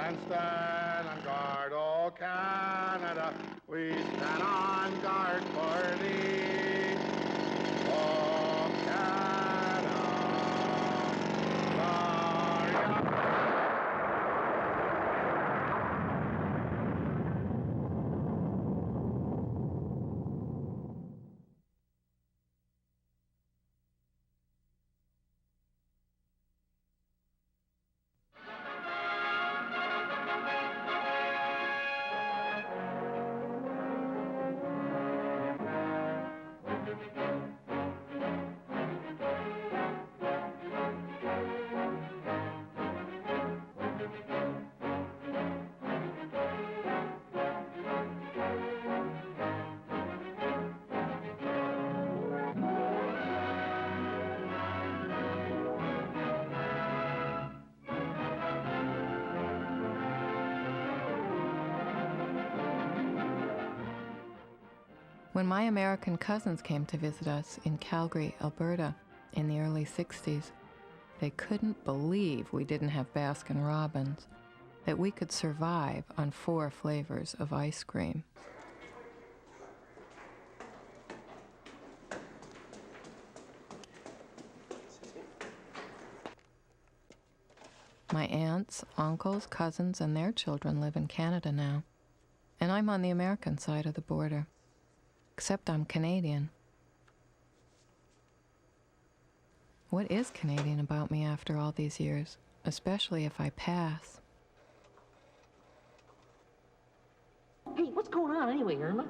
and stand on guard, O Canada. We stand on guard for thee, O Canada. When my American cousins came to visit us in Calgary, Alberta, in the early 60s, they couldn't believe we didn't have Baskin-Robbins, that we could survive on 4 flavors of ice cream. My aunts, uncles, cousins, and their children live in Canada now, and I'm on the American side of the border. Except I'm Canadian. What is Canadian about me after all these years, especially if I pass? Hey, what's going on anyway, Irma?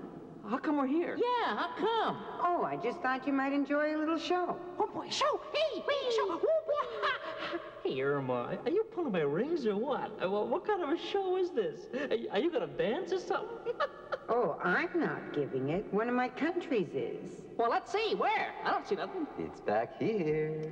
How come we're here? Yeah, how come? Oh, I just thought you might enjoy a little show. Oh, boy, show! Hey, wait, show! Oh, boy. Hey, Irma, are you pulling my rings or what? What kind of a show is this? Are you gonna dance or something? Oh, I'm not giving it. One of my countries is. Well, let's see. Where? I don't see nothing. It's back here.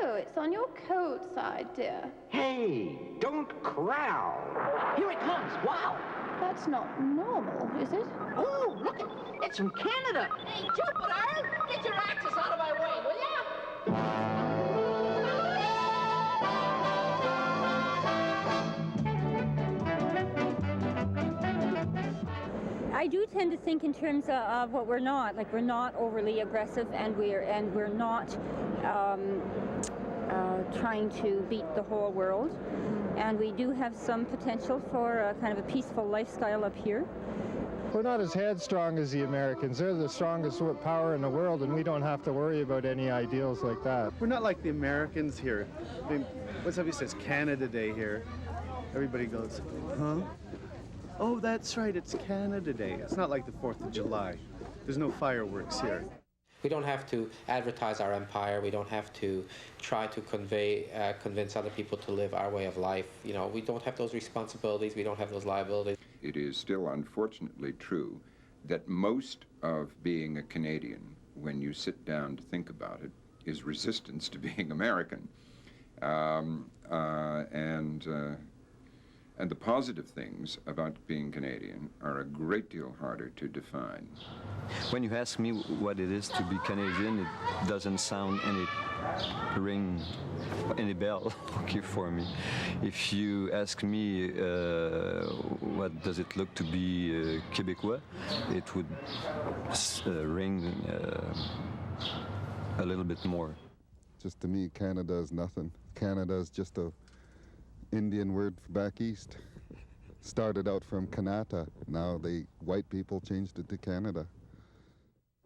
Oh, it's on your coat side, dear. Hey, don't crowd. Here it comes. Wow. That's not normal, is it? Oh, look, it's from Canada. Hey, Jupiter, get your axes out of my way, will ya? I do tend to think in terms of what we're not. Like, we're not overly aggressive, and we're not trying to beat the whole world. And we do have some potential for a kind of a peaceful lifestyle up here. We're not as headstrong as the Americans. They're the strongest power in the world, and we don't have to worry about any ideals like that. We're not like the Americans here. I mean, when somebody says Canada Day here, everybody goes, huh? Oh, that's right, it's Canada Day. It's not like the 4th of July. There's no fireworks here. We don't have to advertise our empire. We don't have to try to convince other people to live our way of life. You know, we don't have those responsibilities. We don't have those liabilities. It is still unfortunately true that most of being a Canadian, when you sit down to think about it, is resistance to being American. And the positive things about being Canadian are a great deal harder to define. When you ask me what it is to be Canadian, it doesn't sound ring any bell okay, for me. If you ask me what does it look to be Québécois, it would ring a little bit more. Just to me, Canada is nothing. Canada is just a Indian word for back east. Started out from Kanata. Now the white people changed it to Canada.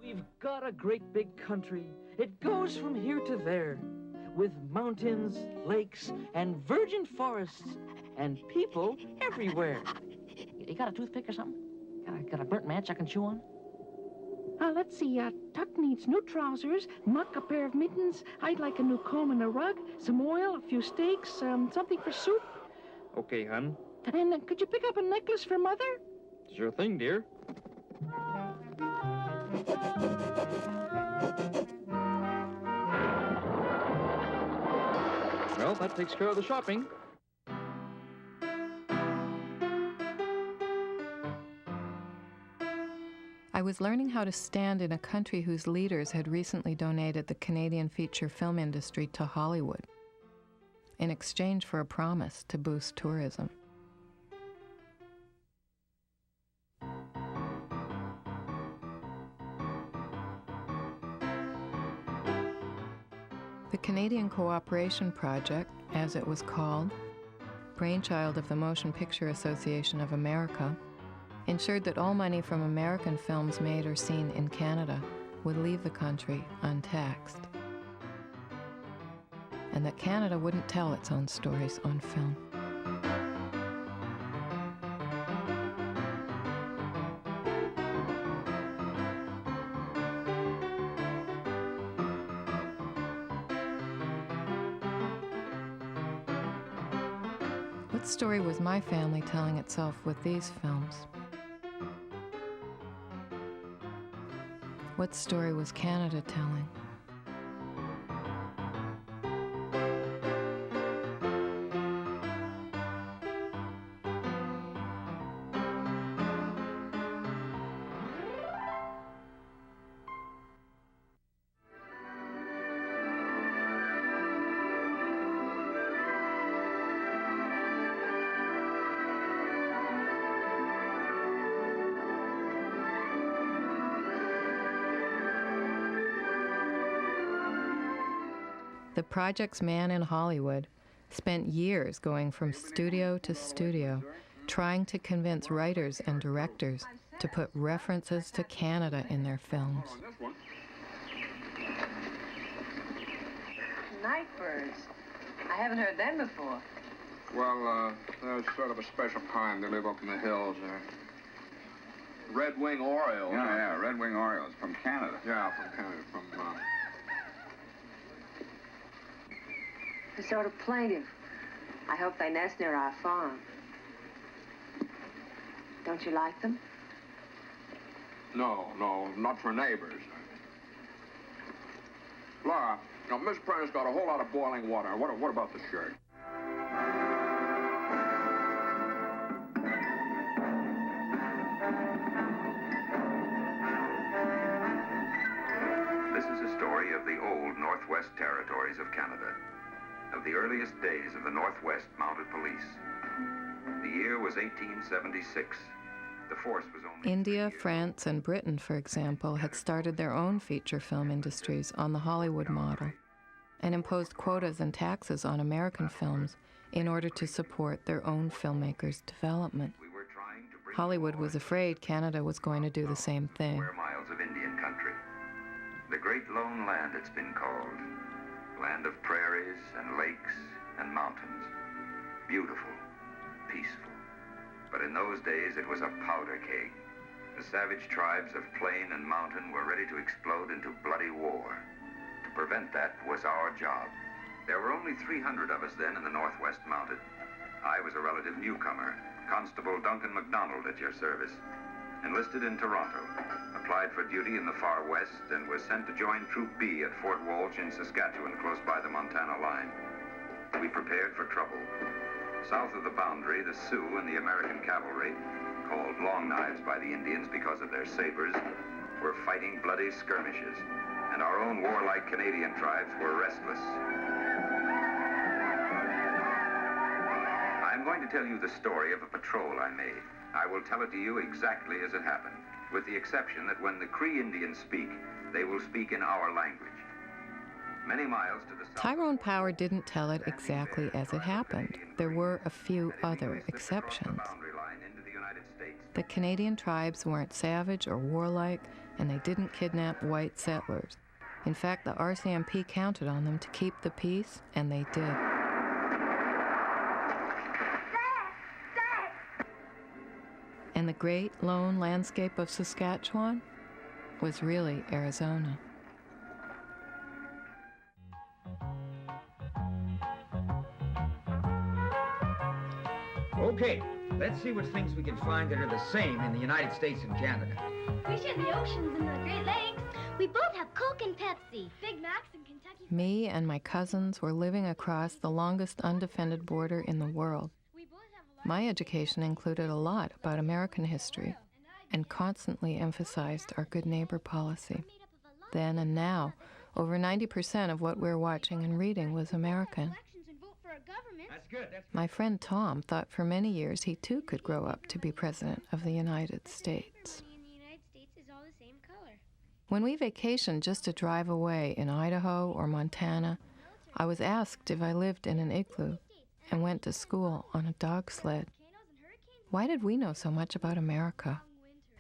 We've got a great big country. It goes from here to there, with mountains, lakes, and virgin forests, and people everywhere. You got a toothpick or something? Got a burnt match I can chew on? Let's see, Tuck needs new trousers, Muck a pair of mittens, I'd like a new comb and a rug, some oil, a few steaks, something for soup. Okay, hon. And could you pick up a necklace for Mother? Sure thing, dear. Well, that takes care of the shopping. I was learning how to stand in a country whose leaders had recently donated the Canadian feature film industry to Hollywood in exchange for a promise to boost tourism. Canadian Cooperation Project, as it was called, brainchild of the Motion Picture Association of America, ensured that all money from American films made or seen in Canada would leave the country untaxed, and that Canada wouldn't tell its own stories on film. What story was my family telling itself with these films? What story was Canada telling? The project's man in Hollywood spent years going from studio to studio, trying to convince writers and directors to put references to Canada in their films. Nightbirds. I haven't heard them before. Well, they're sort of a special kind. They live up in the hills there. Red-wing orioles. Yeah, red-wing orioles from Canada. Yeah, from Canada, from... They're sort of plaintive. I hope they nest near our farm. Don't you like them? No, not for neighbors. Laura, now, Miss Prentice got a whole lot of boiling water. What about the shirt? This is a story of the old Northwest Territories of Canada, of the earliest days of the Northwest Mounted Police. The year was 1876. The force was only... India, France, and Britain, for example, had started their own feature film industries on the Hollywood model and imposed quotas and taxes on American films in order to support their own filmmakers' development. Hollywood was afraid Canada was going to do the same thing. Square miles of Indian country. The Great Lone Land, it's been called. Land of prairies and lakes and mountains. Beautiful, peaceful. But in those days, it was a powder keg. The savage tribes of plain and mountain were ready to explode into bloody war. To prevent that was our job. There were only 300 of us then in the Northwest Mounted. I was a relative newcomer, Constable Duncan MacDonald at your service. Enlisted in Toronto, applied for duty in the far west, and was sent to join Troop B at Fort Walsh in Saskatchewan, close by the Montana line. We prepared for trouble. South of the boundary, the Sioux and the American cavalry, called Long Knives by the Indians because of their sabers, were fighting bloody skirmishes, and our own warlike Canadian tribes were restless. I'm going to tell you the story of a patrol I made. I will tell it to you exactly as it happened, with the exception that when the Cree Indians speak, they will speak in our language. Many miles to the south... Tyrone Power didn't tell it exactly as it happened. There were a few other exceptions. The Canadian tribes weren't savage or warlike, and they didn't kidnap white settlers. In fact, the RCMP counted on them to keep the peace, and they did. And the great lone landscape of Saskatchewan was really Arizona. Okay, let's see what things we can find that are the same in the United States and Canada. Fish in the oceans and the Great Lakes. We both have Coke and Pepsi, Big Macs and Kentucky... Me and my cousins were living across the longest undefended border in the world. My education included a lot about American history and constantly emphasized our good neighbor policy. Then and now, over 90% of what we're watching and reading was American. My friend Tom thought for many years he too could grow up to be president of the United States. When we vacationed just a drive away in Idaho or Montana, I was asked if I lived in an igloo and went to school on a dog sled. Why did we know so much about America,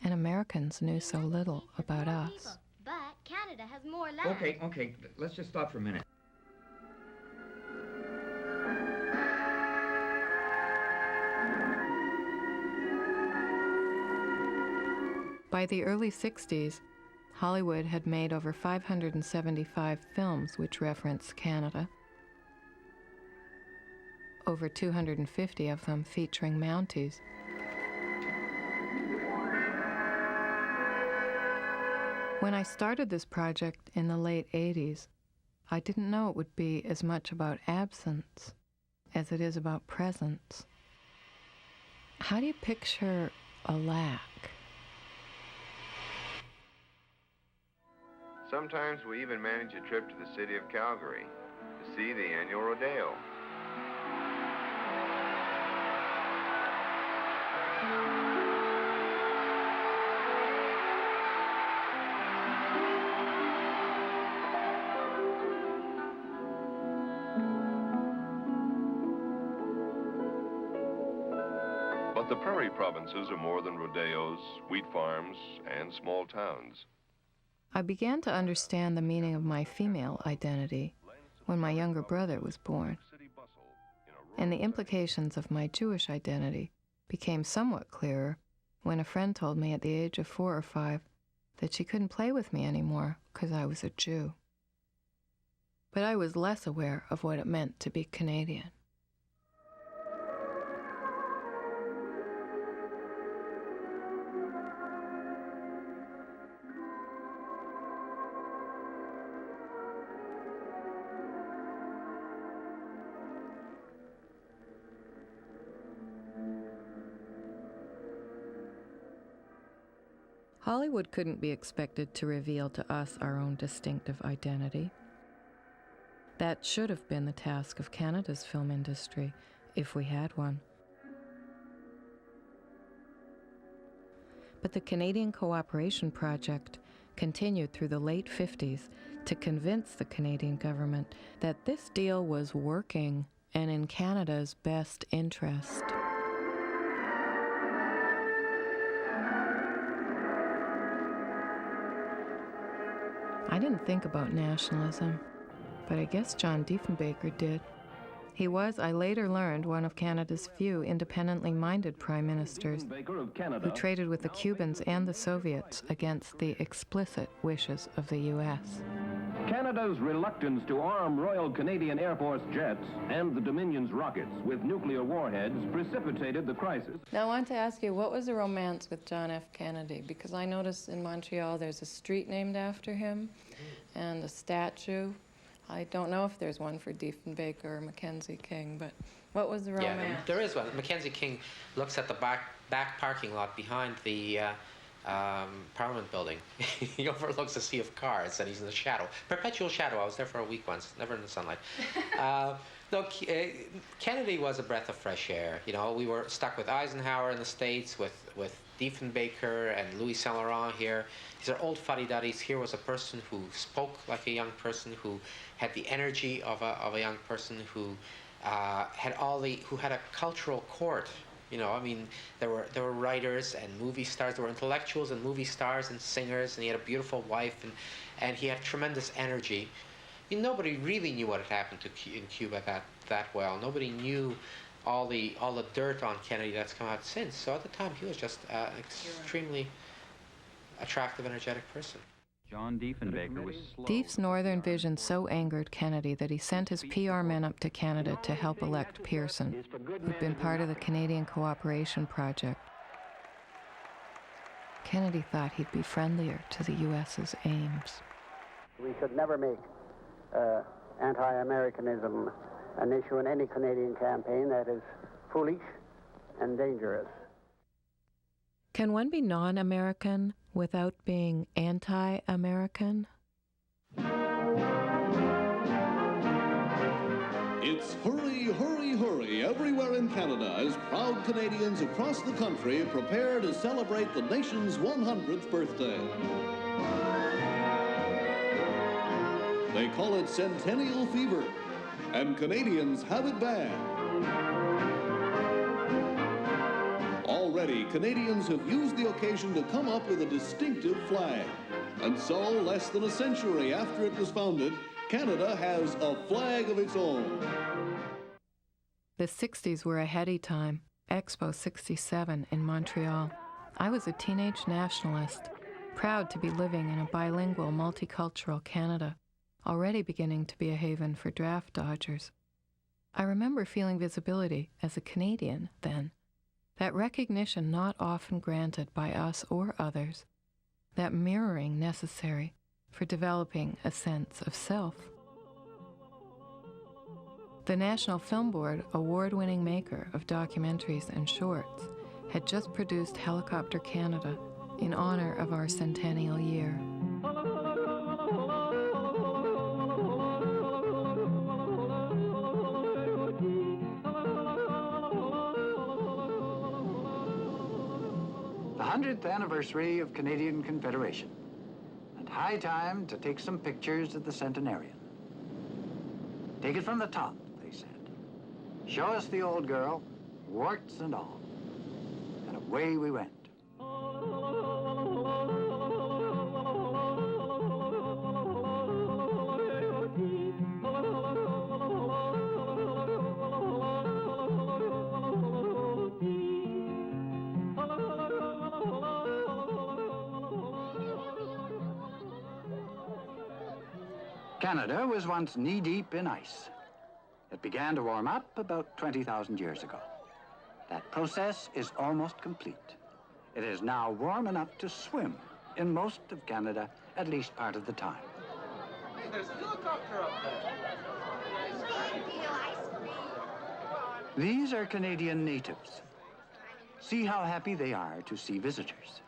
and Americans knew so little about us? But Canada has more land. Okay, let's just stop for a minute. By the early 60s, Hollywood had made over 575 films which referenced Canada, over 250 of them featuring Mounties. When I started this project in the late 80s, I didn't know it would be as much about absence as it is about presence. How do you picture a lack? Sometimes we even manage a trip to the city of Calgary to see the annual rodeo. But the prairie provinces are more than rodeos, wheat farms, and small towns. I began to understand the meaning of my female identity when my younger brother was born, and the implications of my Jewish identity became somewhat clearer when a friend told me at the age of 4 or 5 that she couldn't play with me anymore because I was a Jew. But I was less aware of what it meant to be Canadian. Hollywood couldn't be expected to reveal to us our own distinctive identity. That should have been the task of Canada's film industry, if we had one. But the Canadian Cooperation Project continued through the late 50s to convince the Canadian government that this deal was working and in Canada's best interest. I didn't think about nationalism, but I guess John Diefenbaker did. He was, I later learned, one of Canada's few independently minded prime ministers who traded with the Cubans and the Soviets against the explicit wishes of the U.S. Canada's reluctance to arm Royal Canadian Air Force jets and the Dominion's rockets with nuclear warheads precipitated the crisis. Now I want to ask you, what was the romance with John F. Kennedy? Because I noticed in Montreal there's a street named after him and a statue. I don't know if there's one for Diefenbaker or Mackenzie King, but what was the romance? Yeah, there is one. Mackenzie King looks at the back parking lot behind the Parliament building. He overlooks a sea of cars, and he's in the shadow. Perpetual shadow. I was there for a week once, never in the sunlight. Kennedy was a breath of fresh air. You know, we were stuck with Eisenhower in the States, with Diefenbaker and Louis Saint Laurent here. These are old fuddy-duddies. Here was a person who spoke like a young person, who had the energy of a young person, who had a cultural court. You know, I mean, there were writers and movie stars. There were intellectuals and movie stars and singers, and he had a beautiful wife, and he had tremendous energy. Nobody really knew what had happened in Cuba that well. Nobody knew all the dirt on Kennedy that's come out since. So at the time, he was just an extremely attractive, energetic person. John Diefenbaker was slow. Dief's northern vision so angered Kennedy that he sent his PR men up to Canada to help elect Pearson, who'd been part of the Canadian Cooperation Project. Kennedy thought he'd be friendlier to the U.S.'s aims. We should never make anti-Americanism an issue in any Canadian campaign. That is foolish and dangerous. Can one be non-American without being anti-American? It's hurry, hurry, hurry everywhere in Canada as proud Canadians across the country prepare to celebrate the nation's 100th birthday. They call it Centennial Fever, and Canadians have it bad. Already, Canadians have used the occasion to come up with a distinctive flag. And so, less than a century after it was founded, Canada has a flag of its own. The 60s were a heady time. Expo 67 in Montreal. I was a teenage nationalist, proud to be living in a bilingual, multicultural Canada, already beginning to be a haven for draft dodgers. I remember feeling visibility as a Canadian then, that recognition not often granted by us or others, that mirroring necessary for developing a sense of self. The National Film Board, award-winning maker of documentaries and shorts, had just produced Helicopter Canada in honor of our centennial year. The 100th anniversary of Canadian Confederation, and high time to take some pictures of the centenarian. Take it from the top, they said. Show us the old girl, warts and all. And away we went. Canada was once knee-deep in ice. It began to warm up about 20,000 years ago. That process is almost complete. It is now warm enough to swim in most of Canada, at least part of the time. Hey, there's a helicopter up there. These are Canadian natives. See how happy they are to see visitors.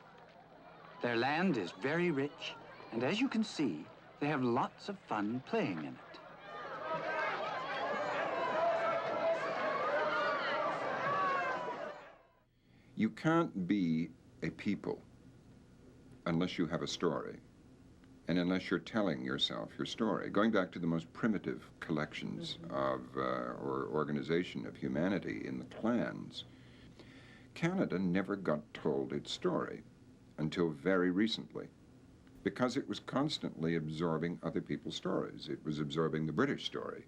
Their land is very rich, and as you can see, they have lots of fun playing in it. You can't be a people unless you have a story, and unless you're telling yourself your story. Going back to the most primitive collections of, or organization of humanity in the clans, Canada never got told its story until very recently, because it was constantly absorbing other people's stories. It was absorbing the British story,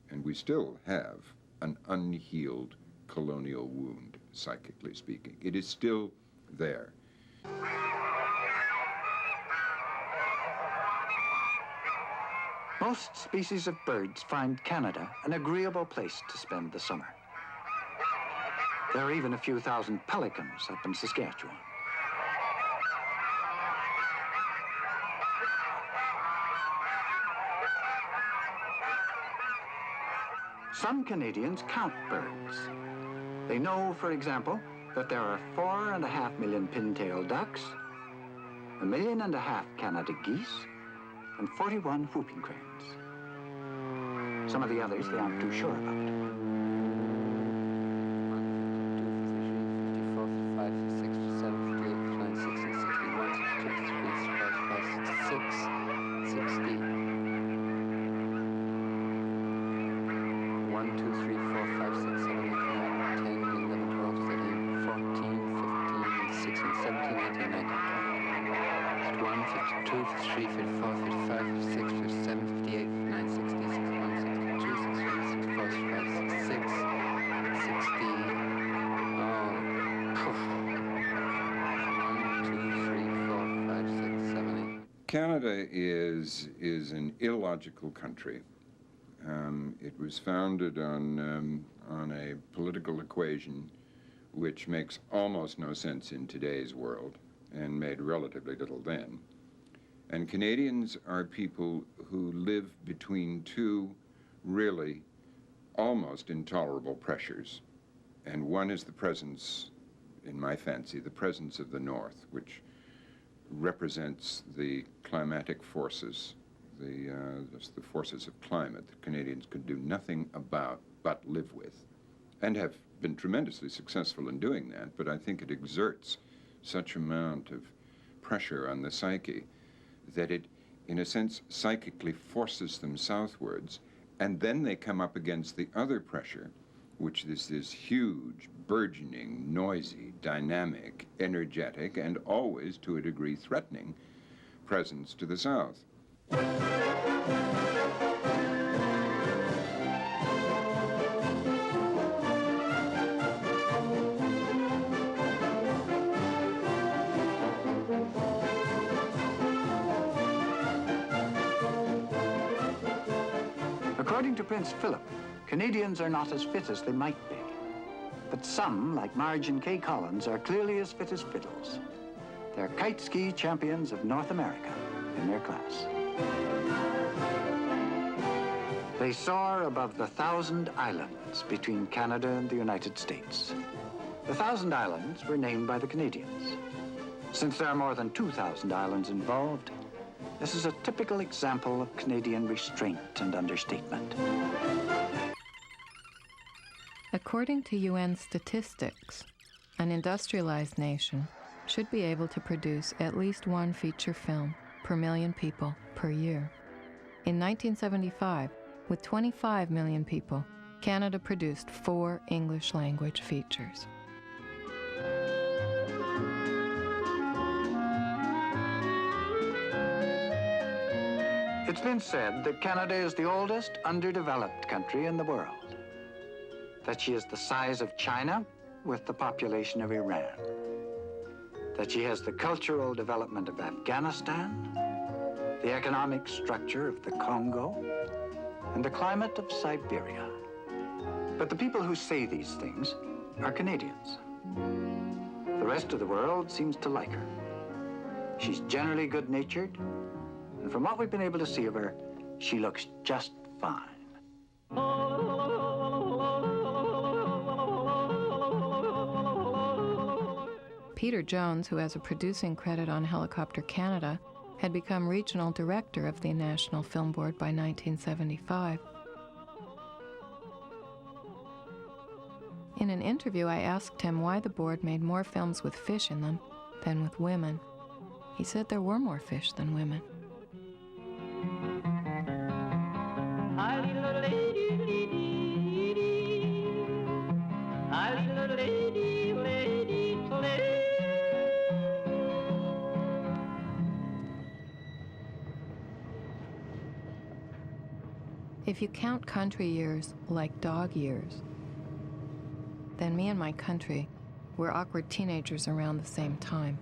and we still have an unhealed colonial wound, psychically speaking. It is still there. Most species of birds find Canada an agreeable place to spend the summer. There are even a few thousand pelicans up in Saskatchewan. Some Canadians count birds. They know, for example, that there are 4.5 million pintail ducks, 1.5 million Canada geese, and 41 whooping cranes. Some of the others they aren't too sure about. Canada is an illogical country. It was founded on a political equation which makes almost no sense in today's world and made relatively little then. And Canadians are people who live between two really almost intolerable pressures. And one is the presence, in my fancy, the presence of the North, which represents the climatic forces, the forces of climate that Canadians could do nothing about but live with, and have been tremendously successful in doing that. But I think it exerts such amount of pressure on the psyche that it, in a sense, psychically forces them southwards And then they come up against the other pressure, which is this huge, burgeoning, noisy, dynamic, energetic, and always, to a degree, threatening presence to the south. According to Prince Philip, Canadians are not as fit as they might be. But some, like Marge and Kay Collins, are clearly as fit as fiddles. They're kite ski champions of North America in their class. They soar above the 1,000 islands between Canada and the United States. The 1,000 islands were named by the Canadians. Since there are more than 2,000 islands involved, this is a typical example of Canadian restraint and understatement. According to UN statistics, an industrialized nation should be able to produce at least one feature film per million people per year. In 1975, with 25 million people, Canada produced 4 English-language features. It's been said that Canada is the oldest underdeveloped country in the world, that she is the size of China with the population of Iran, that she has the cultural development of Afghanistan, the economic structure of the Congo, and the climate of Siberia. But the people who say these things are Canadians. The rest of the world seems to like her. She's generally good-natured, and from what we've been able to see of her, she looks just fine. Peter Jones, who has a producing credit on Helicopter Canada, had become regional director of the National Film Board by 1975. In an interview, I asked him why the board made more films with fish in them than with women. He said there were more fish than women. If you count country years like dog years, then me and my country were awkward teenagers around the same time.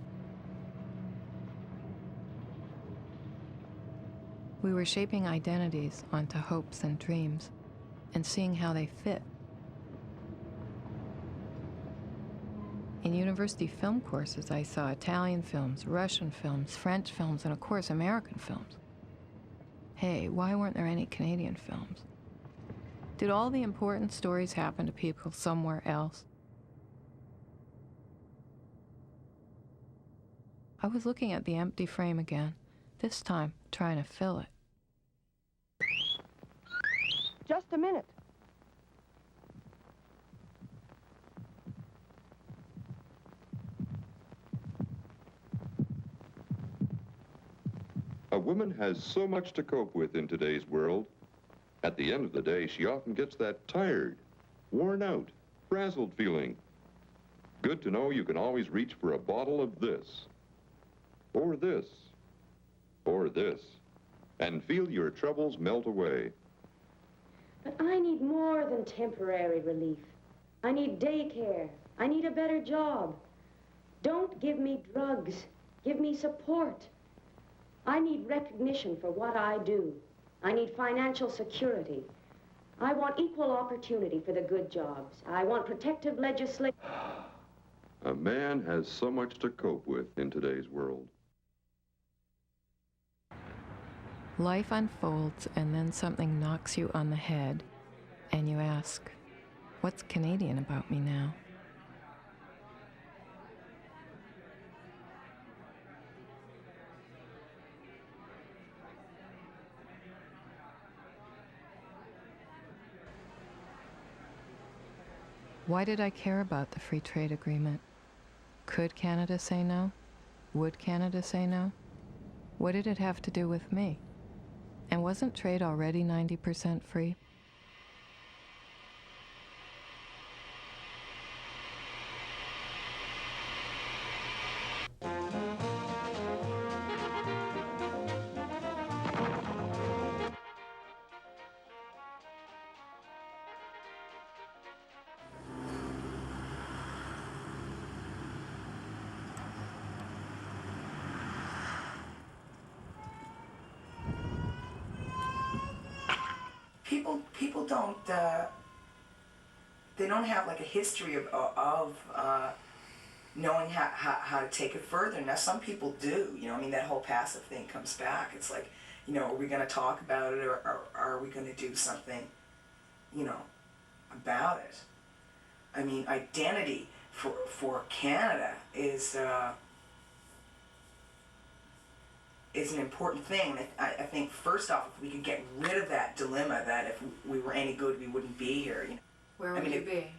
We were shaping identities onto hopes and dreams and seeing how they fit. In university film courses, I saw Italian films, Russian films, French films, and of course, American films. Hey, why weren't there any Canadian films? Did all the important stories happen to people somewhere else? I was looking at the empty frame again, this time trying to fill it. Just a minute. A woman has so much to cope with in today's world. At the end of the day, she often gets that tired, worn out, frazzled feeling. Good to know you can always reach for a bottle of this, or this, or this, and feel your troubles melt away. But I need more than temporary relief. I need daycare. I need a better job. Don't give me drugs. Give me support. I need recognition for what I do. I need financial security. I want equal opportunity for the good jobs. I want protective legislation. A man has so much to cope with in today's world. Life unfolds and then something knocks you on the head and you ask, what's Canadian about me now? Why did I care about the free trade agreement? Could Canada say no? Would Canada say no? What did it have to do with me? And wasn't trade already 90% free? people don't they don't have like a history of knowing how to take it further. Now some people do, you know, I mean that whole passive thing comes back. It's like, you know, are we going to talk about it, or are we going to do something, you know, about it? I mean, identity for Canada is an important thing. I think first off, if we could get rid of that dilemma that if we were any good, we wouldn't be here. You know? Where would you be?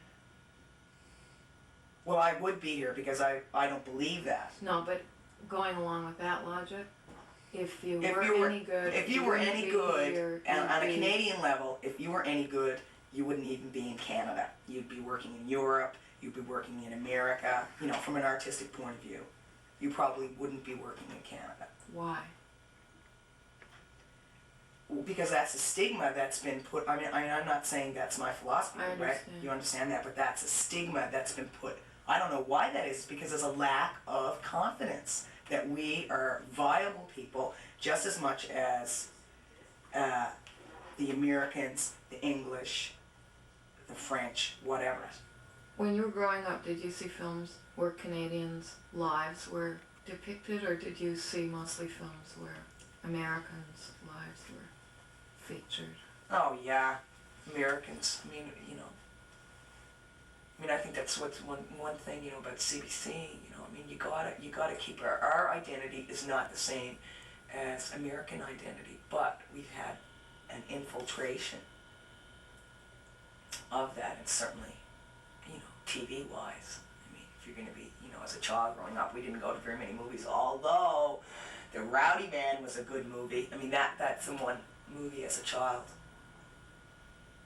Well, I would be here because I don't believe that. No, but going along with that logic, if you were any good, and on a Canadian level, if you were any good, you wouldn't even be in Canada. You'd be working in Europe. You'd be working in America. You know, from an artistic point of view, you probably wouldn't be working in Canada. Why? Because that's a stigma that's been put. I mean, I'm not saying that's my philosophy, right? You understand that, but that's a stigma that's been put. I don't know why that is, because there's a lack of confidence that we are viable people just as much as the Americans, the English, the French, whatever. When you were growing up, did you see films where Canadians' lives were depicted, or did you see mostly films where Americans' lives were featured? Oh yeah, Americans. I mean, you know. I mean, I think that's what's one thing, you know, about CBC. You know, I mean, you gotta keep our identity is not the same as American identity, but we've had an infiltration of that, and certainly, you know, TV-wise. I mean, if you're going to be, you know, as a child growing up, we didn't go to very many movies, although The Rowdy Man was a good movie. I mean, that's the one movie as a child.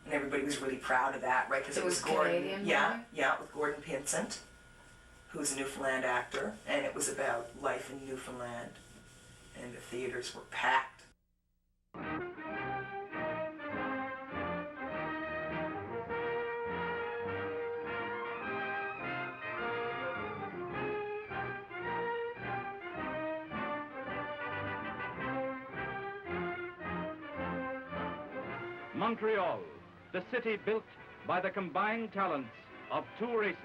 And everybody was really proud of that, right? Because it was Gordon. Canadian, yeah, with Gordon Pinsent, who's a Newfoundland actor, and it was about life in Newfoundland, and the theaters were packed. Montreal, the city built by the combined talents of two races.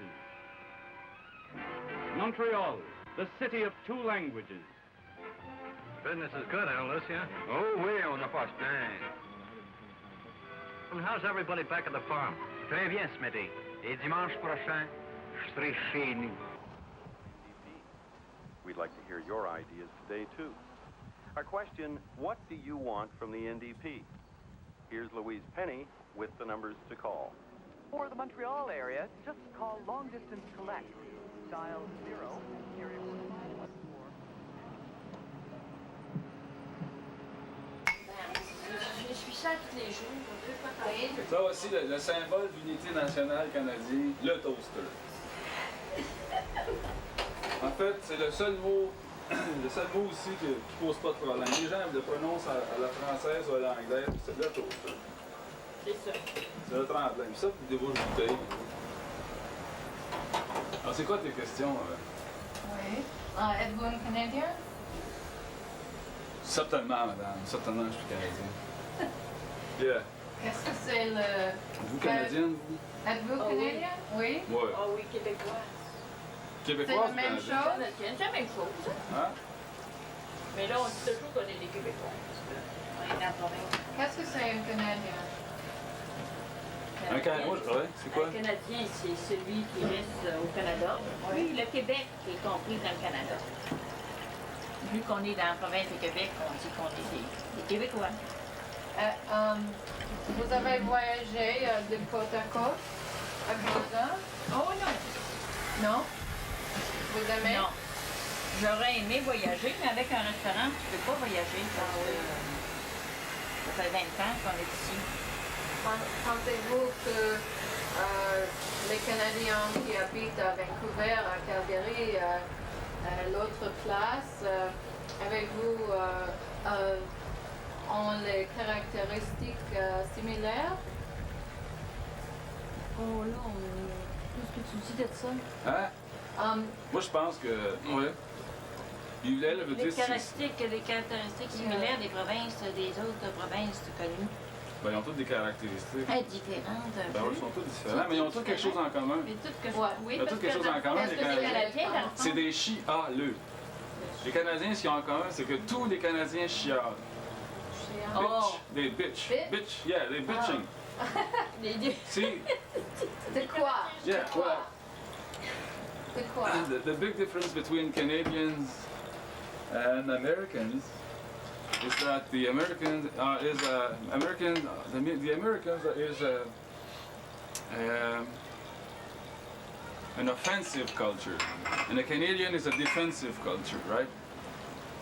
Montreal, the city of two languages. Business is good, eh, Lucia? Oh, oui, on n'a pas faim. And how's everybody back at the farm? Très bien, Smitty. Et dimanche prochain, je serai chez nous. We'd like to hear your ideas today, too. Our question, what do you want from the NDP? Here's Louise Penny with the numbers to call. For the Montreal area, just call Long Distance Collect. Dial 0, area Je suis ça tous les jours, on peut pas parler. Ça aussi, le symbole d'unité nationale canadienne, le toaster. En fait, c'est le seul mot aussi qui pose pas de problème. Les gens le prononcent à la française ou à l'anglaise, c'est le toaster. C'est ça. C'est le tremplin. Puis ça, tu débouches du bouteille. Alors, c'est quoi tes questions? Oui. Êtes-vous un Canadien? Certainement, madame. Certainement, je suis canadien. Yeah. Qu'est-ce que c'est le... Êtes-vous canadienne, vous? Êtes-vous canadien? Oui. Oui. Ah oui, québécoise. Québécoise, c'est la même chose? C'est la même chose. Hein? Mais là, on dit toujours qu'on est des Québécois. On est naturels. Qu'est-ce que c'est un Canadien? Un Canadien, oui, c'est quoi? Un Canadien, c'est celui qui reste au Canada. Oui, le Québec est compris dans le Canada. Vu qu'on est dans la province du Québec, on dit qu'on est des Québécois. Vous avez voyagé de côte à côte à Canada? Oh non! Non? Vous aimez? Non. J'aurais aimé voyager, mais avec un restaurant, tu ne peux pas voyager. Ça fait 20 ans qu'on est ici. Pensez-vous que les Canadiens qui habitent à Vancouver, à Calgary, à l'autre place, avez-vous ont les caractéristiques similaires? Oh là, qu'est-ce que tu dis de ça? Hein? Moi, je pense que... Oui. Les caractéristiques similaires des provinces, des autres provinces connues. Ben, ils ont tous des caractéristiques. Différentes un Ben, peu. ils sont tous différents, mais ils ont tous quelque chose en commun. Mais toutes que Ils ont tous quelque chose en commun, les Canadiens. C'est des chialeux. Les Canadiens, ce qu'ils ont en commun, c'est que tous les Canadiens chialent. Bitch. They bitch. Bitch. Yeah, they bitching. See? De quoi? Yeah, well. De quoi? The big difference between Canadians and Americans is that the Americans is an offensive culture, and the Canadian is a defensive culture, right?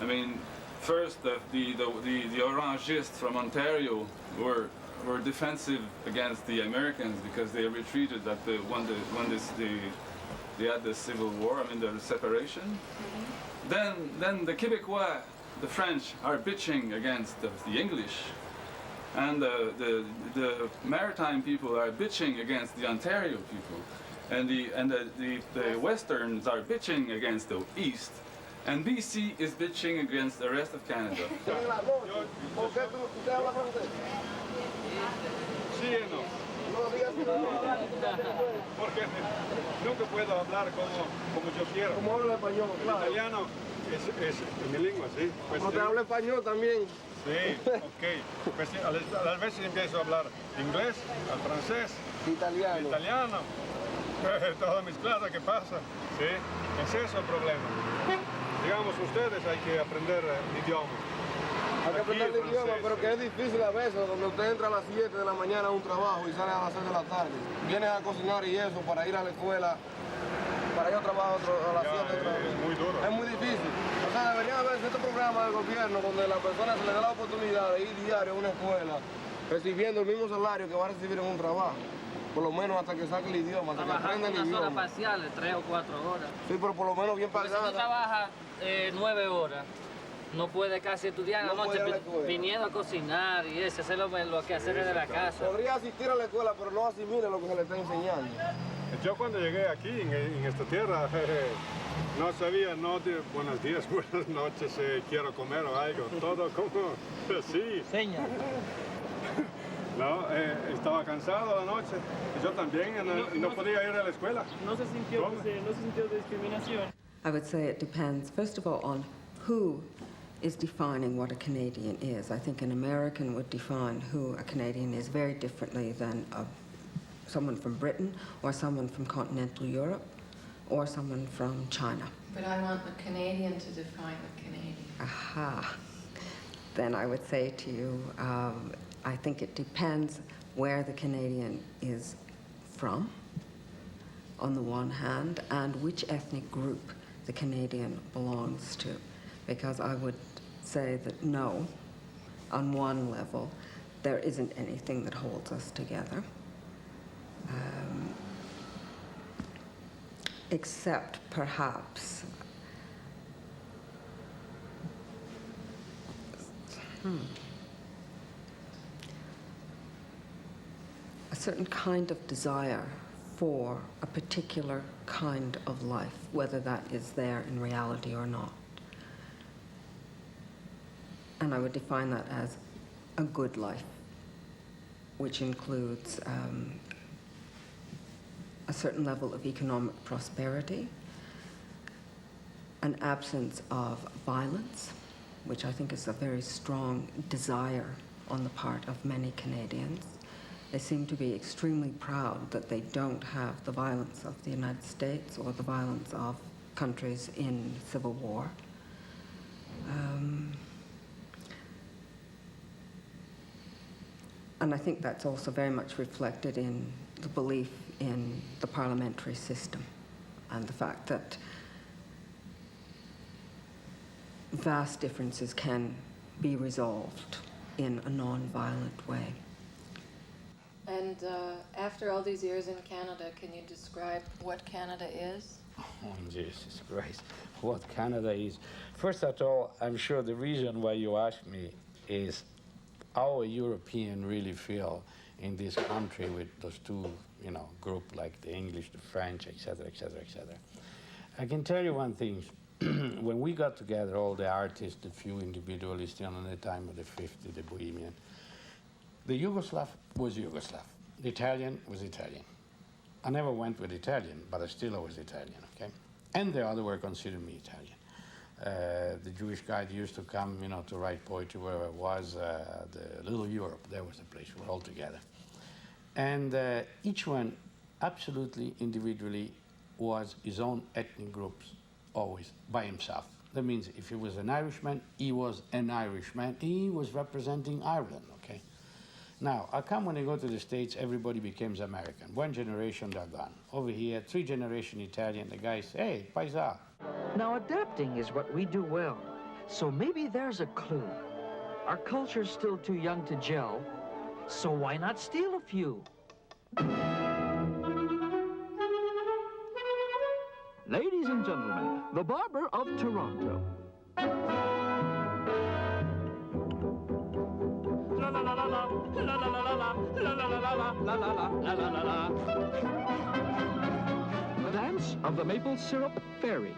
I mean, first the Orangists from Ontario were defensive against the Americans because they retreated at when they had the Civil War. I mean, the separation. Then the Québécois, the French, are bitching against the English, and the maritime people are bitching against the Ontario people, and the Westerns are bitching against the East, and BC is bitching against the rest of Canada. Porque nunca puedo hablar como yo quiero. Como habla español, claro. El italiano es mi lengua, sí. Pues, como te habla español también. Sí, ok. Pues, a las veces empiezo a hablar inglés, al francés, italiano. Todas mis clases, ¿qué pasa? Sí, es eso el problema. Digamos, ustedes hay que aprender el idioma. Hay que aprender el idioma, pero que es difícil a veces, donde usted entra a las 7 de la mañana a un trabajo y sale a las 6 de la tarde. Viene a cocinar y eso, para ir a la escuela, para ir a trabajar a las 7 otra vez. Es muy duro. Es muy difícil. O sea, debería haber cierto programa del gobierno donde la persona se le dé la oportunidad de ir diario a una escuela, recibiendo el mismo salario que va a recibir en un trabajo. Por lo menos hasta que saque el idioma, hasta que aprenda el idioma. Unas horas parciales, 3 o 4 horas. Sí, pero por lo menos bien pagada. Si tú trabajas 9 horas, no puede casi estudiar la noche viniendo a cocinar y eso, hacer lo que hacer de la casa. Podría asisir a la escuela, pero no asimile lo que se le está enseñando. Yo cuando llegué aquí, en esta tierra, no sabía, buenos días, buenas noches, quiero comer o algo, todo como así. Seña. No, estaba cansado la noche, yo también, no podía ir a la escuela. No se sintió discriminación. I would say it depends, first of all, on who is defining what a Canadian is. I think an American would define who a Canadian is very differently than someone from Britain or someone from continental Europe or someone from China. But I want the Canadian to define the Canadian. Aha. Then I would say to you, I think it depends where the Canadian is from, on the one hand, and which ethnic group the Canadian belongs to. Because I would say that no, on one level, there isn't anything that holds us together. Except perhaps a certain kind of desire for a particular kind of life, whether that is there in reality or not. And I would define that as a good life, which includes a certain level of economic prosperity, an absence of violence, which I think is a very strong desire on the part of many Canadians. They seem to be extremely proud that they don't have the violence of the United States or the violence of countries in civil war. And I think that's also very much reflected in the belief in the parliamentary system and the fact that vast differences can be resolved in a non-violent way. And after all these years in Canada, can you describe what Canada is? Oh, Jesus Christ, what Canada is. First of all, I'm sure the reason why you asked me is how a European really feel in this country with those two, group like the English, the French, etc., etc., etc. I can tell you one thing. When we got together, all the artists, the few individualists, in the time of the 50s, the Bohemian, The Yugoslav was Yugoslav. The Italian was Italian. I never went with Italian, but I still was Italian, okay? And the other were considered me Italian. The Jewish guy that used to come, you know, to write poetry where I was, the Little Europe, there was the place, we were all together. And each one, absolutely individually, was his own ethnic groups, always by himself. That means if he was an Irishman, he was an Irishman. He was representing Ireland, okay? Now, how come when you go to the States, everybody becomes American? One generation, they're gone. Over here, 3 generations Italian, the guy says, hey, paisa. Now, adapting is what we do well. So maybe there's a clue. Our culture's still too young to gel, so why not steal a few? Ladies and gentlemen, the Barber of Toronto. La la la la la, la la la la la, la la la la la, la la la la la. The dance of the maple syrup fairy.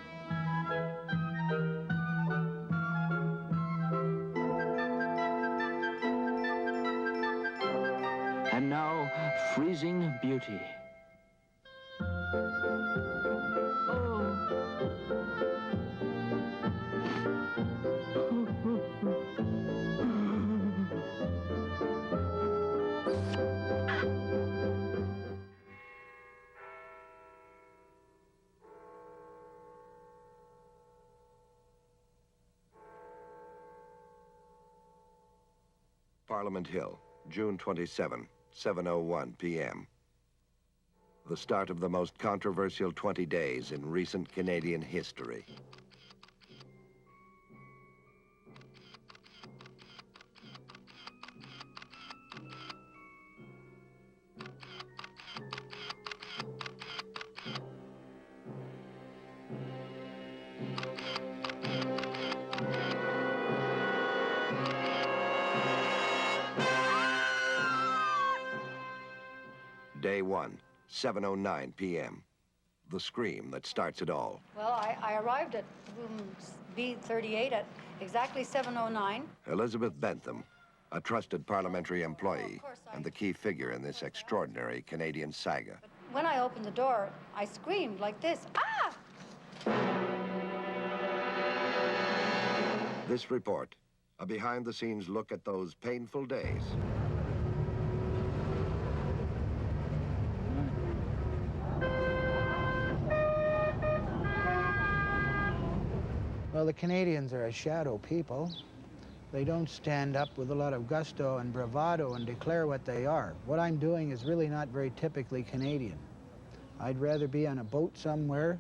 And now, freezing beauty. Parliament Hill, June 27, 7:01 p.m. The start of the most controversial 20 days in recent Canadian history. Day 1, 7:09 p.m. The scream that starts it all. Well, I arrived at room B38 at exactly 7:09. Elizabeth Bentham, a trusted parliamentary employee and the key figure in this extraordinary Canadian saga. When I opened the door, I screamed like this, ah! This report, a behind-the-scenes look at those painful days. Well, the Canadians are a shadow people. They don't stand up with a lot of gusto and bravado and declare what they are. What I'm doing is really not very typically Canadian. I'd rather be on a boat somewhere,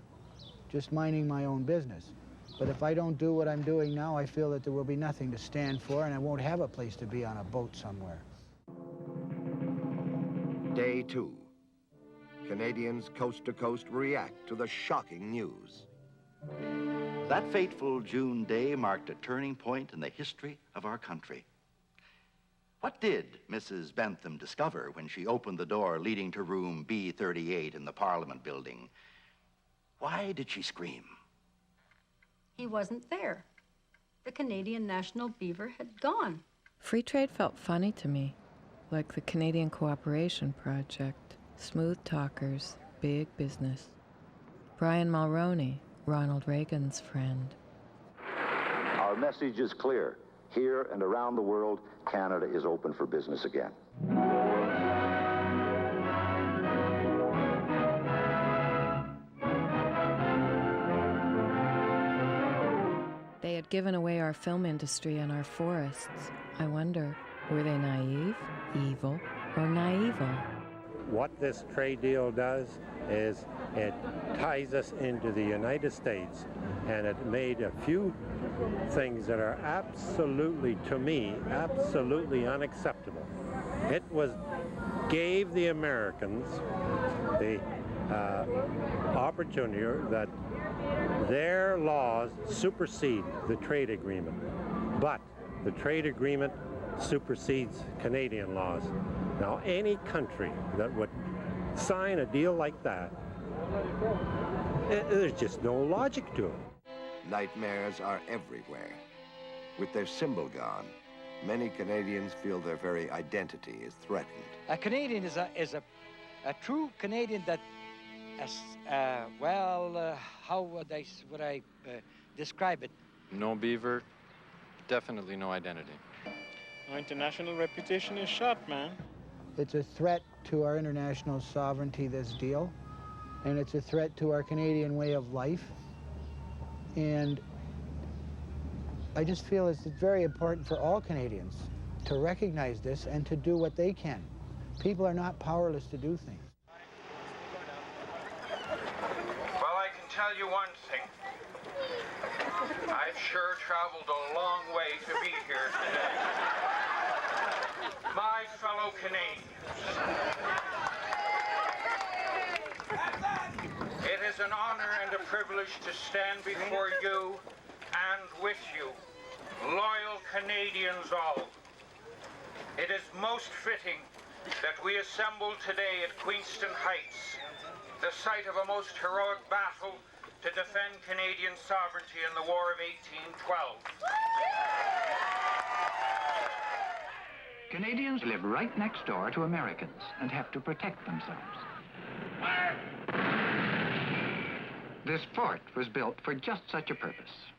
just minding my own business. But if I don't do what I'm doing now, I feel that there will be nothing to stand for, and I won't have a place to be on a boat somewhere. Day 2. Canadians coast to coast react to the shocking news. That fateful June day marked a turning point in the history of our country. What did Mrs. Bentham discover when she opened the door leading to room B38 in the Parliament building? Why did she scream? He wasn't there. The Canadian National Beaver had gone. Free trade felt funny to me, like the Canadian Cooperation Project, smooth talkers, big business. Brian Mulroney, Ronald Reagan's friend. Our message is clear. Here and around the world, Canada is open for business again. They had given away our film industry and our forests. I wonder, were they naive, evil, or naival? What this trade deal does is it ties us into the United States, and it made a few things that are absolutely, to me, absolutely unacceptable. It gave the Americans the opportunity that their laws supersede the trade agreement, but the trade agreement supersedes Canadian laws. Now, any country that would sign a deal like that, there's just no logic to it. Nightmares are everywhere. With their symbol gone, many Canadians feel their very identity is threatened. A Canadian is a true Canadian that, how would I describe it? No beaver, definitely no identity. Our international reputation is shot, man. It's a threat to our international sovereignty, this deal, and it's a threat to our Canadian way of life. And I just feel it's very important for all Canadians to recognize this and to do what they can. People are not powerless to do things. Well, I can tell you one thing. I've sure traveled a long way to be here today. My fellow Canadians, it is an honor and a privilege to stand before you and with you, loyal Canadians all. It is most fitting that we assemble today at Queenston Heights, the site of a most heroic battle to defend Canadian sovereignty in the War of 1812. Canadians live right next door to Americans and have to protect themselves. This fort was built for just such a purpose.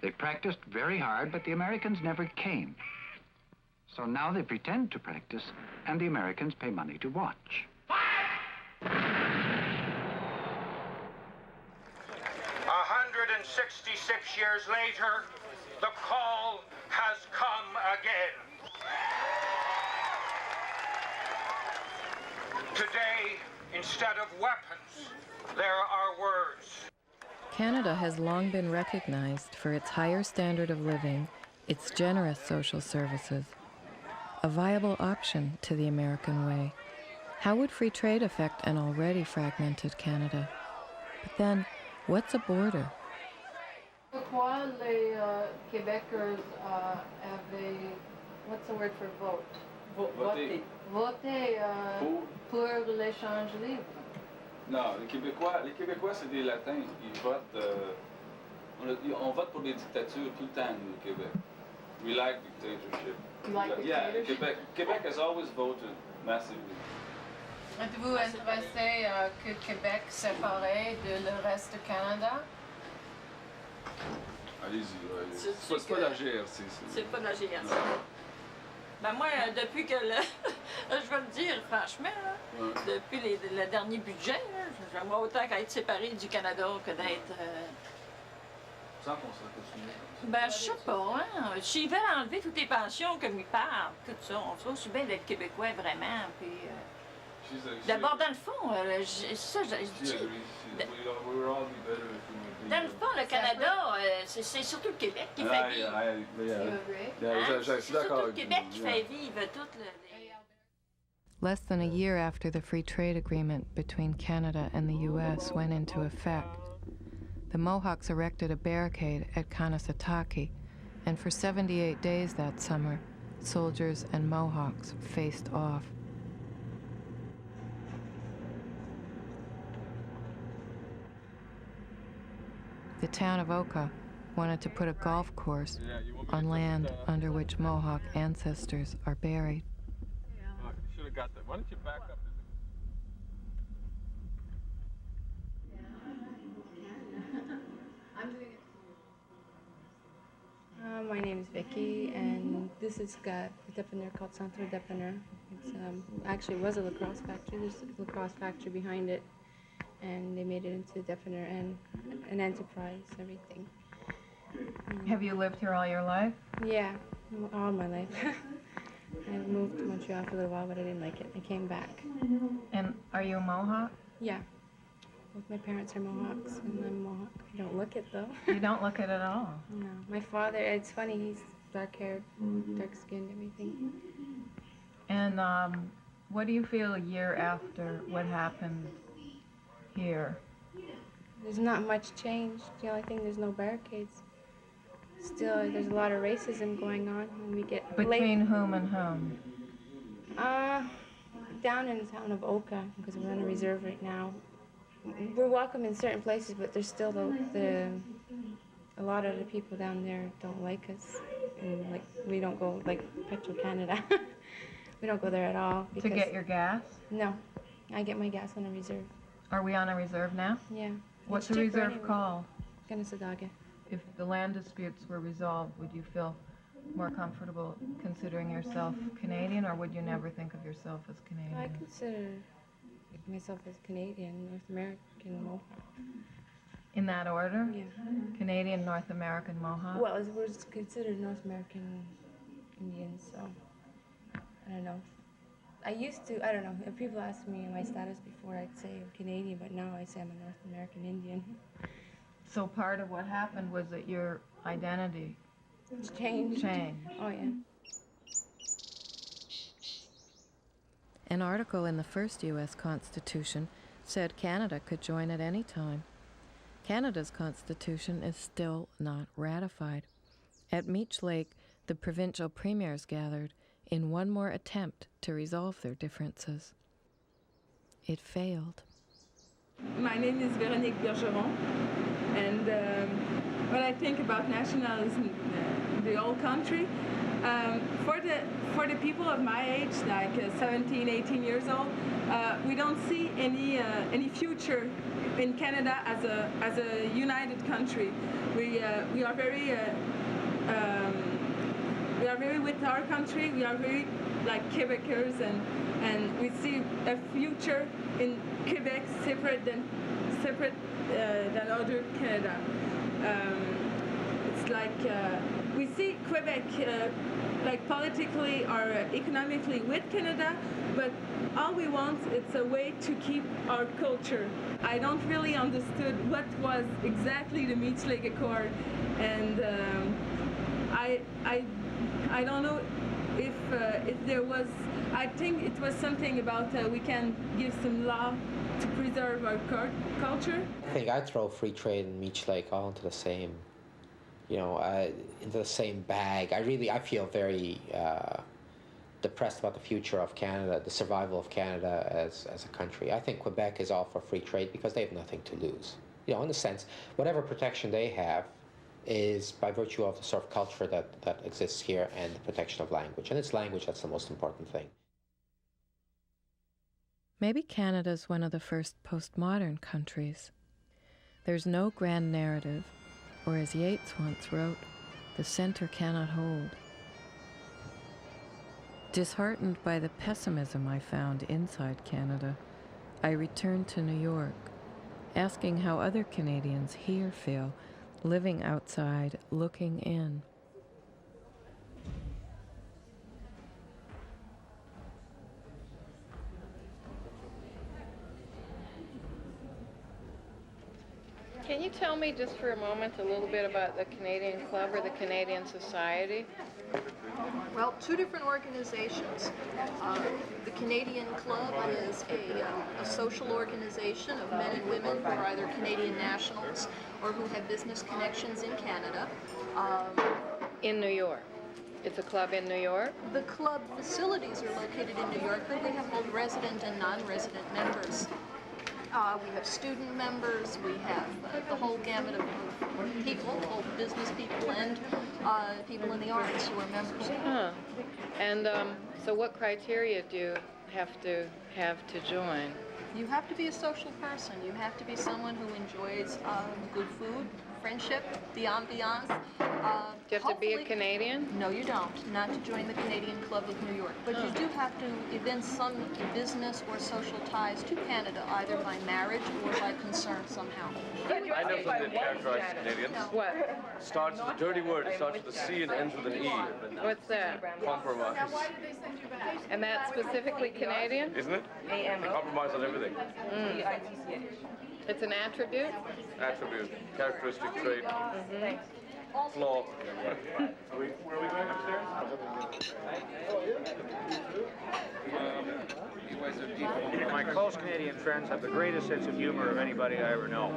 They practiced very hard, but the Americans never came. So now they pretend to practice, and the Americans pay money to watch. 166 years later, the call has come again. Today, instead of weapons, there are words. Canada has long been recognized for its higher standard of living, its generous social services, a viable option to the American way. How would free trade affect an already fragmented Canada? But then, what's a border? Pourquoi les Québécois avaient, what's the word for vote? Voter. Voter pour l'échange libre. Non, les Québécois, c'est des Latins. Ils votent. On vote pour des dictatures tout le temps, nous, au Québec. We like dictatorship. You like dictatorship? Quebec has always voted massively. Êtes-vous intéressé que Québec séparé de le reste du Canada? Allez-y, allez-y. C'est pas la GRC. C'est pas la GRC. Ben moi, depuis que je vais le dire franchement, là, depuis le dernier budget, j'aimerais autant qu'être séparé du Canada que d'être... Sans qu'on se continue. Ben je sais pas, hein. S'ils veulent enlever toutes les pensions comme ils parlent, tout ça, on se aussi bien d'être Québécois vraiment, puis... D'abord, dans le fond, dans le fond, le Canada, c'est surtout le Québec qui fait vivre. C'est surtout le Québec qui fait vivre tout le... Less than a year after the free trade agreement between Canada and the U.S. went into effect, the Mohawks erected a barricade at Kanesatake, and for 78 days that summer, soldiers and Mohawks faced off. The town of Oka wanted to put a golf course on land under which Mohawk ancestors are buried. Should have got that. Why don't you back up? I'm doing it. My name is Vicky, and this has got a dépanneur called Centre Dépanneur. It's actually was a lacrosse factory. There's a lacrosse factory behind it, and they made it into a dépanneur and an enterprise, everything. Have you lived here all your life? Yeah, all my life. I moved to Montreal for a little while, but I didn't like it. I came back. And are you a Mohawk? Yeah. Both my parents are Mohawks, and I'm Mohawk. I don't look it, though. You don't look it at all. No. My father, it's funny, he's dark-haired, dark-skinned, everything. And what do you feel a year after what happened here? There's not much change. The only thing, there's no barricades. Still, there's a lot of racism going on when we get... Between whom and whom? Down in the town of Oka, because we're on a reserve right now. we're welcome in certain places, but there's still a lot of the people down there don't like us, and like we don't go like Petro-Canada. We don't go there at all. To get your gas? No, I get my gas on a reserve. Are we on a reserve now? Yeah. What's the reserve called? Ganasadaga. If the land disputes were resolved, would you feel more comfortable considering yourself Canadian, or would you never think of yourself as Canadian? I consider myself as Canadian, North American Mohawk. In that order? Yeah. Canadian, North American Mohawk? Well, we're considered North American Indians, so I don't know. I used to, I don't know, if people asked me my status before, I'd say I'm Canadian, but now I say I'm a North American Indian. So part of what happened was that your identity changed. Oh, yeah. An article in the first U.S. Constitution said Canada could join at any time. Canada's Constitution is still not ratified. At Meech Lake, the provincial premiers gathered in one more attempt to resolve their differences. It failed. My name is Véronique Bergeron, and when I think about nationalism in the whole country, for the people of my age, like 17, 18 years old, we don't see any future in Canada as a united country. We are very with our country. We are very like Quebecers, and we see a future in Quebec separate than other Canada. It's like we see Quebec like politically or economically with Canada, but all we want is a way to keep our culture. I don't really understood what was exactly the Meech Lake Accord, and I don't know if there was. I think it was something about we can give some law to preserve our culture. I think I'd throw free trade and Meech Lake all into the same, into the same bag. I feel very depressed about the future of Canada, the survival of Canada as a country. I think Quebec is all for free trade because they have nothing to lose. In a sense, whatever protection they have is by virtue of the sort of culture that exists here and the protection of language. And it's language that's the most important thing. Maybe Canada's one of the first postmodern countries. There's no grand narrative, or as Yeats once wrote, the center cannot hold. Disheartened by the pessimism I found inside Canada, I returned to New York, asking how other Canadians here feel, living outside, looking in. Can you tell me just for a moment a little bit about the Canadian Club or the Canadian Society? Well, two different organizations. The Canadian Club is a social organization of men and women who are either Canadian nationals or who have business connections in Canada. In New York. It's a club in New York? The club facilities are located in New York, but we have both resident and non-resident members. We have student members, we have the whole gamut of people, both business people and people in the arts who are members. Huh. And so what criteria do you have to join? You have to be a social person. You have to be someone who enjoys good food, friendship, the ambiance. Do you have to be a Canadian? No, you don't. Not to join the Canadian Club of New York. But you do have to evince some business or social ties to Canada, either by marriage or by concern somehow. I know something that characterizes Canadians. What? Starts with a dirty word. It starts with a C and ends with an E. What's that? Compromise. And that's specifically Canadian? Isn't it? They compromise on everything. It's an attribute? Attribute. Characteristic trait. floor. Where are we going upstairs? My close Canadian friends have the greatest sense of humor of anybody I ever know.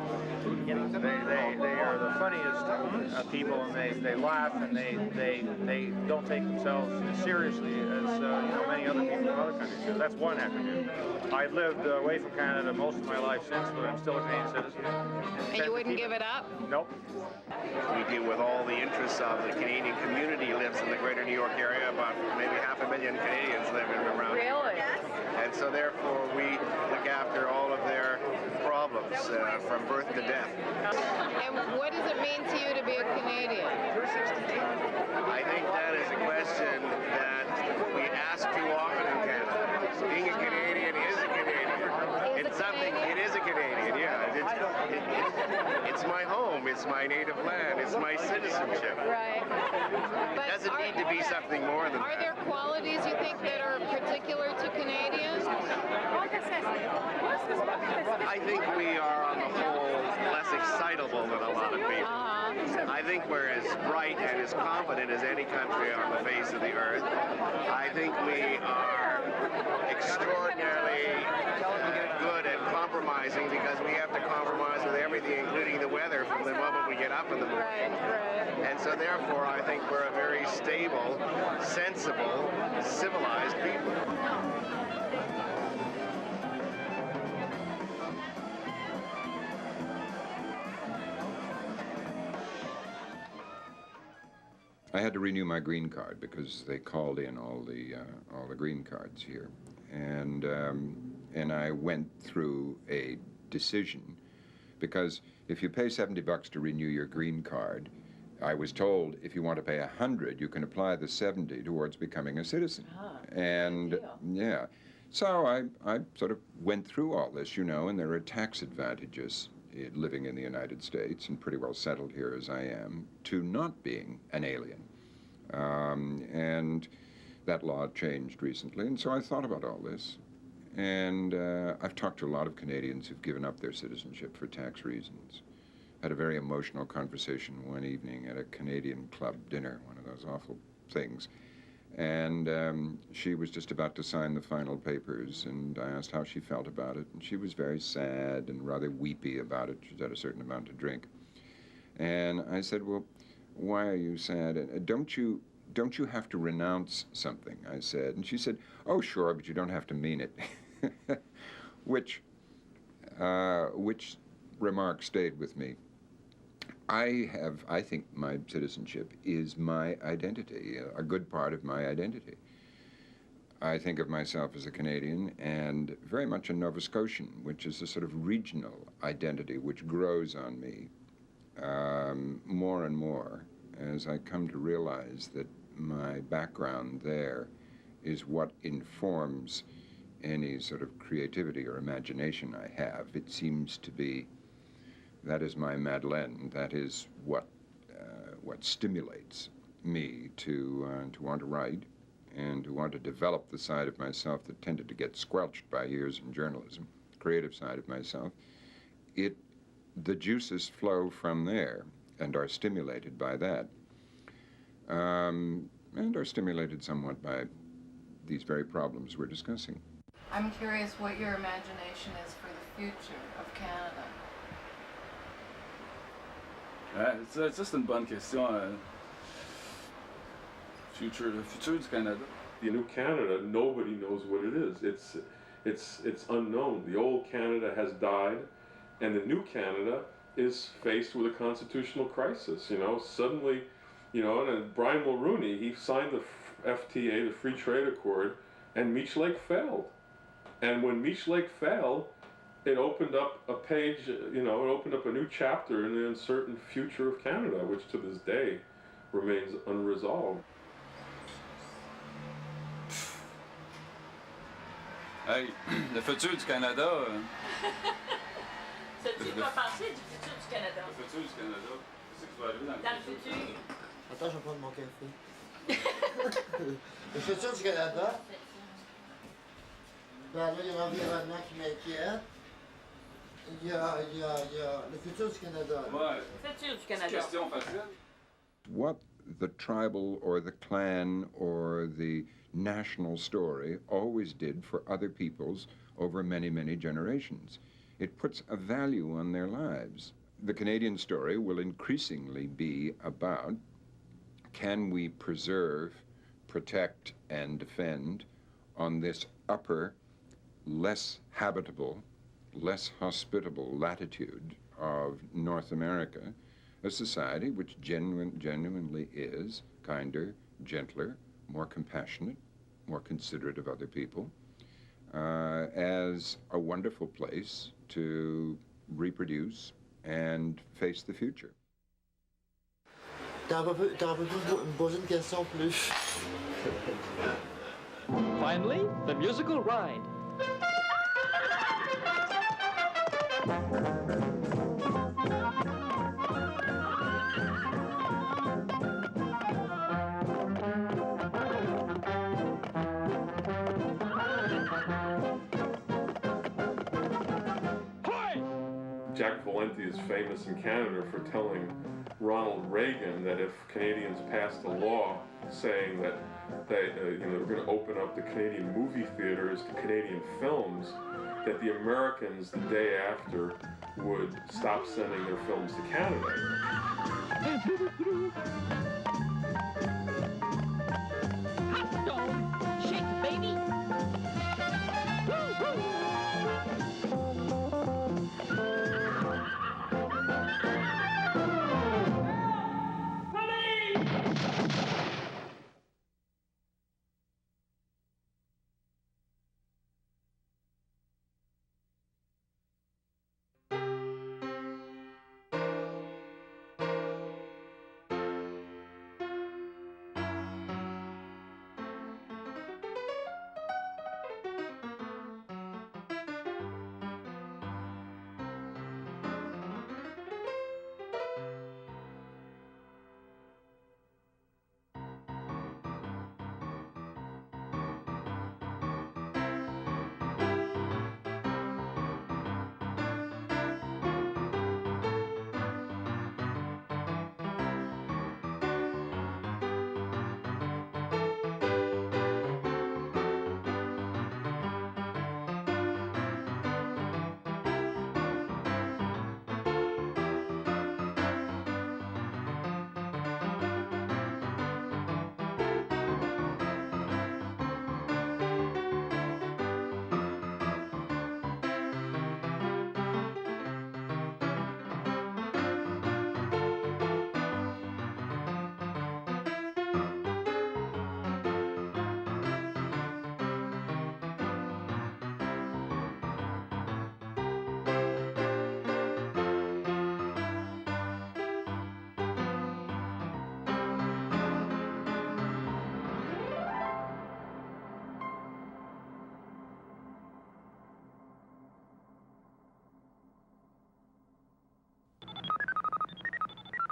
They are the funniest people, and they laugh, and they don't take themselves as seriously as many other people in other countries do. That's one attribute. I've lived away from Canada most of my life since, but I'm still a Canadian citizen. And you wouldn't give it up? Nope. We deal with all the interests of the Canadian community lives in the greater New York area. About maybe 500,000 Canadians live in and around. Really? And so therefore we look after all of their problems from birth to death. And what does it mean to you to be a Canadian? I think that is a question that we ask too often in Canada. Being a Canadian is a Canadian. It's something, it is a Canadian, yeah. It's my home, it's my native land, it's my citizenship. Right. It doesn't need to be something more than Are that. there qualities you think that are particular to Canadians? I think we are, on the whole, less excitable than a lot of people. I think we're as bright and as competent as any country on the face of the earth. I think we are extraordinarily good at compromising, because we have to compromise with everything, including the weather, from the moment we get up in the morning. And so therefore, I think we're a very stable, sensible, civilized people. I had to renew my green card because they called in all the green cards here, and I went through a decision, because if you pay $70 to renew your green card, I was told if you want to pay $100, you can apply the $70 towards becoming a citizen. And yeah, so I sort of went through all this, and there are tax advantages living in the United States and pretty well settled here as I am, to not being an alien. And that law changed recently, and so I thought about all this. And I've talked to a lot of Canadians who've given up their citizenship for tax reasons. Had a very emotional conversation one evening at a Canadian club dinner, one of those awful things. And she was just about to sign the final papers, and I asked how she felt about it, and she was very sad and rather weepy about it. She's had a certain amount to drink. And I said, well, why are you sad? Don't you have to renounce something? I said. And she said, oh, sure, but you don't have to mean it. Which remark stayed with me. I think my citizenship is my identity, a good part of my identity. I think of myself as a Canadian and very much a Nova Scotian, which is a sort of regional identity which grows on me more and more as I come to realize that my background there is what informs any sort of creativity or imagination I have. It seems to be, that is my Madeleine. That is what stimulates me to want to write and to want to develop the side of myself that tended to get squelched by years in journalism, the creative side of myself. The juices flow from there and are stimulated by that, and are stimulated somewhat by these very problems we're discussing. I'm curious what your imagination is for the future of Canada. C'est une bonne question. Future du Canada. The new Canada, nobody knows what it is. It's unknown. The old Canada has died, and the new Canada is faced with a constitutional crisis. Suddenly, and Brian Mulroney, he signed the FTA, the Free Trade Accord, and Meech Lake failed. And when Meech Lake failed, it opened up a page, it opened up a new chapter in the uncertain future of Canada, which to this day remains unresolved. Hey, le futur du Canada. Sais-tu quoi penser du futur du Canada? Le futur du Canada, c'est que tu vas arriver dans le futur. Attends, je vais prendre mon café. Le futur du Canada. Ben là, il y a l'environnement qui m'inquiète. Il y a le futur du Canada. Ouais. Le futur du Canada. Question facile. what the tribal or the clan or the national story always did for other peoples over many, many generations. It puts a value on their lives. The Canadian story will increasingly be about, can we preserve, protect, and defend on this upper, less habitable, less hospitable latitude of North America, a society which genuinely is kinder, gentler, more compassionate, more considerate of other people, as a wonderful place to reproduce and face the future. Finally, the musical ride. Jack Valenti is famous in Canada for telling Ronald Reagan that if Canadians passed a law saying that they were going to open up the Canadian movie theaters to Canadian films, that the Americans the day after would stop sending their films to Canada. Hot dog, shake, baby.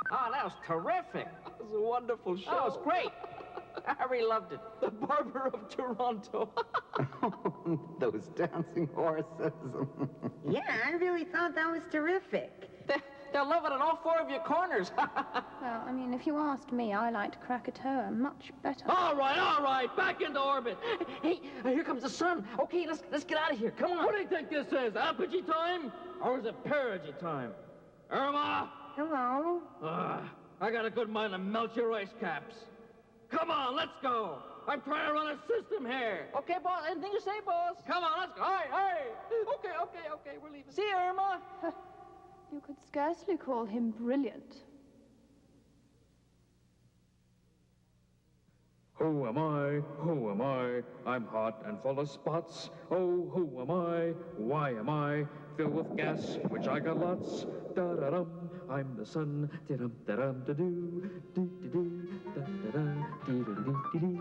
Oh, that was terrific. That was a wonderful show. That was great. Harry loved it. The Barber of Toronto. Those dancing horses. Yeah, I really thought that was terrific. They'll love it in all four of your corners. Well, I mean, if you asked me, I liked Krakatoa much better. All right, back into orbit. Hey, here comes the sun. Okay, let's get out of here. Come on. What do you think this is? Apogee time? Or is it perigee time? Irma! Hello? I got a good mind to melt your ice caps. Come on, let's go. I'm trying to run a system here. Okay, boss. Anything you say, boss. Come on, let's go. All right. Okay, we're leaving. See you, Irma. You could scarcely call him brilliant. Who am I? Who am I? I'm hot and full of spots. Oh, who am I? Why am I filled with gas, which I got lots? Da-da-dum, I'm the sun. Da-dum-da-dum-da-doo. Do-do-do. Da-da-da. Dee-dee-dee-dee-dee.